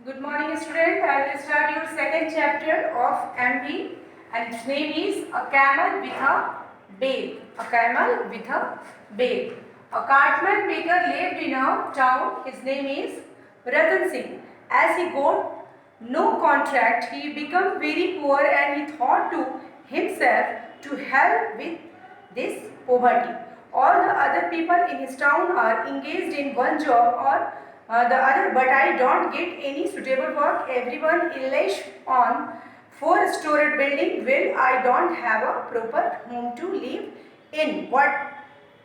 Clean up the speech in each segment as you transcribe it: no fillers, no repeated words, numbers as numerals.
Good morning, student. I will start your second chapter of MB, and its name is A Camel with a Bale. A camel with a bale. A cartman baker lived in a town. His name is Ratan Singh. As he got no contract, he became very poor, and he thought to himself to help with this poverty. All the other people in his town are engaged in one job or the other, but I don't get any suitable work. Everyone is on four-storied building. Well, I don't have a proper home to live in. What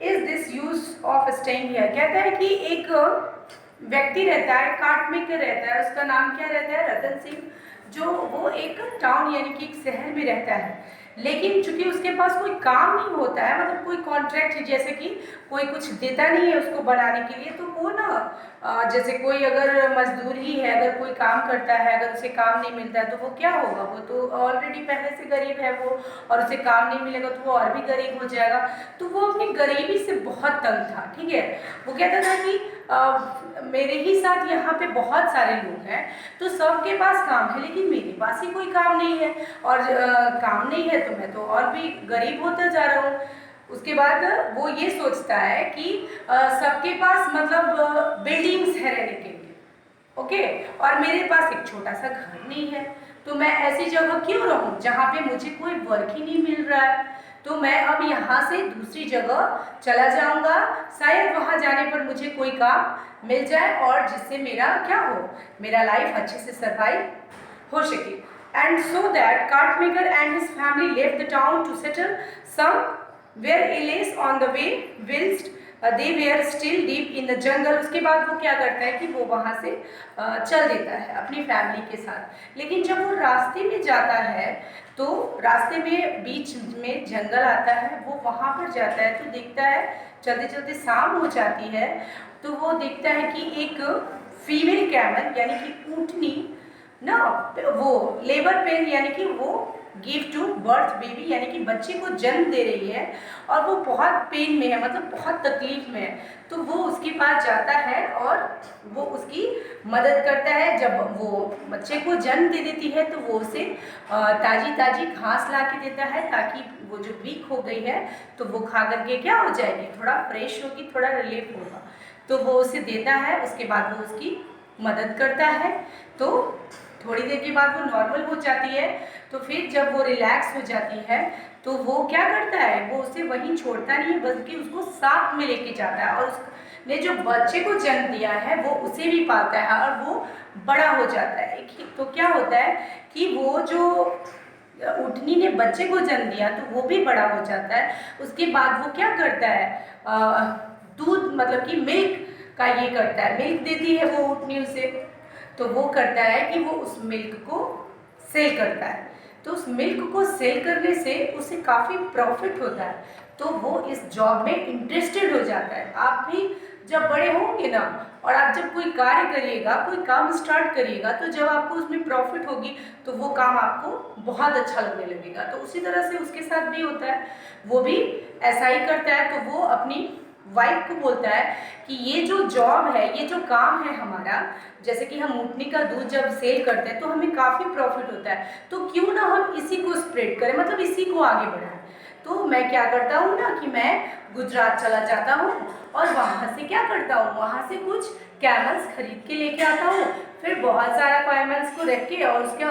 is this use of staying here? कहता है कि एक व्यक्ति रहता है, काट में रहता है, उसका नाम क्या रहता है? रतन सिंह, जो वो एक टाउन यानी कि एक शहर में रहता है, लेकिन चूंकि उसके पास कोई काम नहीं होता है, मतलब कोई कॉन्ट्रैक्ट जैसे कि कोई कुछ देता नहीं है उसको बनाने के लिए, तो वो ना जैसे कोई अगर मजदूर ही है, अगर कोई काम करता है, अगर उसे काम नहीं मिलता है तो वो क्या होगा? वो तो ऑलरेडी पहले से गरीब है वो, और उसे काम नहीं मिलेगा तो वो और भी गरीब हो जाएगा। तो वो अपनी गरीबी से बहुत तंग था। ठीक है, वो कहता था कि मेरे ही साथ यहाँ पे बहुत सारे लोग हैं, तो सबके पास काम है, लेकिन मेरे पास ही कोई काम नहीं है, और काम नहीं है तो मैं तो और भी गरीब होता जा रहा हूँ। उसके बाद वो ये सोचता है कि सबके पास मतलब बिल्डिंग्स है रहने के लिए, ओके, और मेरे पास एक छोटा सा घर नहीं है, तो मैं ऐसी जगह क्यों रहूं जहाँ पे मुझे कोई वर्क ही नहीं मिल रहा है। तो मैं अब यहाँ से दूसरी जगह चला जाऊंगा, शायद वहाँ जाने पर मुझे कोई काम मिल जाए और जिससे मेरा क्या हो, मेरा लाइफ अच्छे से सर्वाइव हो सके। And so that cartmaker and his family left the town to settle somewhere else on the way whilst they were still deep in the jungle। उसके बाद वो क्या करता है कि वो वहाँ से चल देता है अपनी फैमिली के साथ। लेकिन जब वो रास्ते में जाता है तो रास्ते में बीच में जंगल आता है, वो वहाँ पर जाता है तो देखता है, चलते चलते शाम हो जाती है, तो वो देखता है कि एक फीमेल कैमल यानी कि ऊँटनी ना, वो लेबर पेन यानी कि वो गिव टू बर्थ बेबी यानी कि बच्चे को जन्म दे रही है, और वो बहुत पेन में है, मतलब बहुत तकलीफ में है। तो वो उसके पास जाता है और वो उसकी मदद करता है। जब वो बच्चे को जन्म दे देती है तो वो उसे ताजी ताजी घास ला के देता है, ताकि वो जो वीक हो गई है तो वो खा करके क्या हो जाएगी, थोड़ा फ्रेश होगी, थोड़ा रिलीफ होगा। तो वो उसे देता है, उसके बाद वो उसकी मदद करता है। तो थोड़ी देर के बाद वो नॉर्मल हो जाती है। तो फिर जब वो रिलैक्स हो जाती है तो वो क्या करता है, वो उसे वहीं छोड़ता नहीं है, बल्कि उसको साथ में लेके जाता है, और उसने जो बच्चे को जन्म दिया है वो उसे भी पालता है और वो बड़ा हो जाता है। तो क्या होता है कि वो जो ऊँटनी ने बच्चे को जन्म दिया तो वो भी बड़ा हो जाता है। उसके बाद वो क्या करता है, दूध मतलब कि मिल्क का ये करता है, मिल्क देती है वो ऊँटनी उसे, तो वो करता है कि वो उस मिल्क को सेल करता है। तो उस मिल्क को सेल करने से उसे काफ़ी प्रॉफिट होता है, तो वो इस जॉब में इंटरेस्टेड हो जाता है। आप भी जब बड़े होंगे ना, और आप जब कोई कार्य करिएगा, कोई काम स्टार्ट करिएगा, तो जब आपको उसमें प्रॉफिट होगी तो वो काम आपको बहुत अच्छा लगने लगेगा। तो उसी तरह से उसके साथ भी होता है, वो भी ऐसा ही करता है। तो वो अपनी वाइफ को बोलता है कि ये जो जॉब है, ये जो काम है हमारा, जैसे कि हम ऊँटनी का दूध जब सेल करते हैं तो हमें काफ़ी प्रॉफिट होता है, तो क्यों ना हम इसी को स्प्रेड करें, मतलब इसी को आगे बढ़ाएं। तो मैं क्या करता हूँ ना कि मैं गुजरात चला जाता हूँ और वहाँ से क्या करता हूँ, वहाँ से कुछ कैमल्स खरीद के लेके आता हूँ, फिर बहुत सारा कैमल्स को रख के, और उसके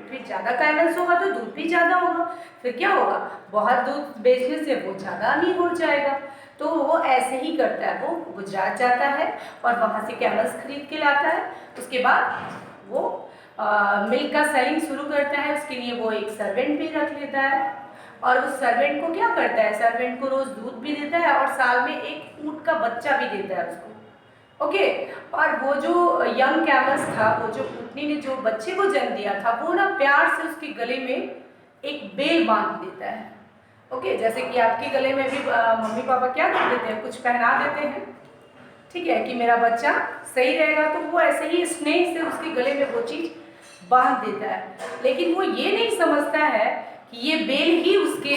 फिर ज़्यादा कैमल्स होगा तो दूध भी ज़्यादा होगा, फिर क्या होगा, बहुत दूध बेचने से वो ज़्यादा अमीर हो जाएगा। तो वो ऐसे ही करता है, वो गुजरात जाता है और वहाँ से कैमल्स खरीद के लाता है। उसके बाद वो मिल्क का सेलिंग शुरू करता है। उसके लिए वो एक सर्वेंट भी रख लेता है, और उस सर्वेंट को क्या करता है, सर्वेंट को रोज़ दूध भी देता है और साल में एक ऊँट का बच्चा भी देता है उसको, ओके। और वो जो यंग कैमल्स था, वो जो ऊँटनी ने जो बच्चे को जन्म दिया था, वो ना प्यार से उसके गले में एक बेल बांध देता है, ओके। जैसे कि आपके गले में भी मम्मी पापा क्या कर देते हैं, कुछ पहना देते हैं, ठीक है, कि मेरा बच्चा सही रहेगा, तो वो ऐसे ही स्नेह से उसके गले में वो चीज़ बांध देता है। लेकिन वो ये नहीं समझता है कि ये बेल ही उसके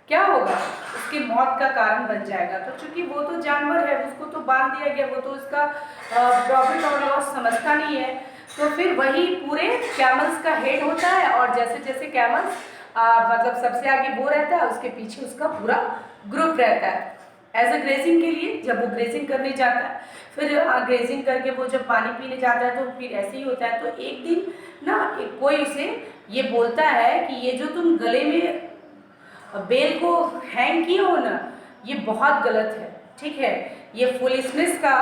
क्या होगा, उसके मौत का कारण बन जाएगा। तो चूंकि वो तो जानवर है, उसको तो बांध दिया गया, वो तो उसका प्रॉफिट और लॉस समझता नहीं है। तो फिर वही पूरे कैमल्स का हेड होता है, और जैसे जैसे कैमल्स मतलब सबसे आगे वो रहता है, उसके पीछे उसका पूरा ग्रुप रहता है एज अ ग्रेजिंग के लिए। जब वो ग्रेजिंग करने जाता है, फिर ग्रेजिंग करके वो जब पानी पीने जाता है, तो फिर ऐसे ही होता है। तो एक दिन ना कोई उसे ये बोलता है कि ये जो तुम गले में बेल को हैंग किए हो ना, ये बहुत गलत है, ठीक है, ये फुलिशनेस का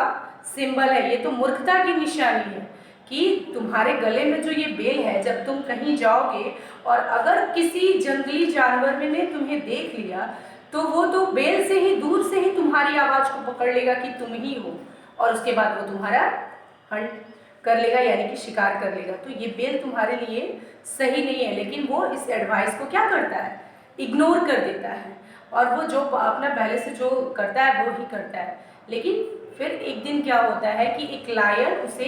सिंबल है, ये तो मूर्खता की निशानी है कि तुम्हारे गले में जो ये बेल है, जब तुम कहीं जाओगे और अगर किसी जंगली जानवर ने तुम्हें देख लिया, तो वो तो बेल से ही, दूर से ही तुम्हारी आवाज़ को पकड़ लेगा कि तुम ही हो, और उसके बाद वो तुम्हारा हंट कर लेगा, यानी कि शिकार कर लेगा। तो ये बेल तुम्हारे लिए सही नहीं है। लेकिन वो इस एडवाइस को क्या करता है, इग्नोर कर देता है, और वो जो अपना पहले से जो करता है वो ही करता है। लेकिन फिर एक दिन क्या होता है कि एक लायन उसे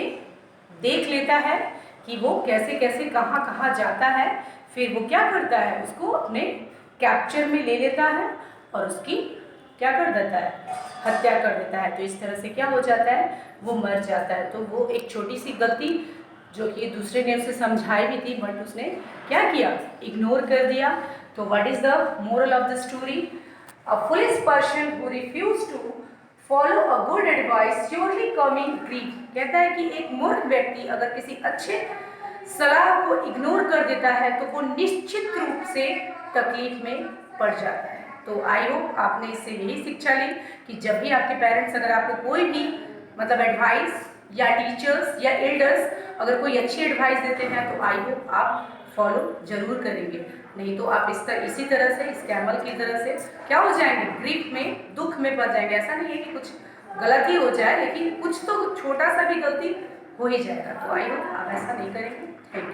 देख लेता है कि वो कैसे कैसे कहाँ कहाँ जाता है। फिर वो क्या करता है, उसको अपने कैप्चर में ले लेता है और उसकी क्या कर देता है, हत्या कर देता है। तो इस तरह से क्या हो जाता है, वो मर जाता है। तो वो एक छोटी सी गलती जो कि दूसरे ने उसे समझाई भी थी, बट उसने क्या किया, इग्नोर कर दिया। तो what is the moral of the story? A foolish person who refuse to follow a good advice surely come in grief. कहता है कि एक मूर्ख व्यक्ति अगर किसी अच्छे सलाह को इग्नोर कर देता है, तो वो निश्चित रूप से तकलीफ में पड़ जाता है। तो आई होप आपने इससे यही शिक्षा ली कि जब भी आपके पेरेंट्स अगर आपको कोई भी मतलब एडवाइस, या टीचर्स या एल्डर्स अगर कोई अच्छी एडवाइस देते हैं, तो आई होप आप फॉलो जरूर करेंगे। नहीं तो आप इसी तरह से, इस कैमल की तरह से क्या हो जाएंगे, ग्रीफ में, दुख में पड़ जाएंगे। ऐसा नहीं है कि कुछ गलती हो जाए, लेकिन कुछ तो छोटा सा भी गलती हो ही जाएगा। तो आई होप आप ऐसा नहीं करेंगे। Thank you.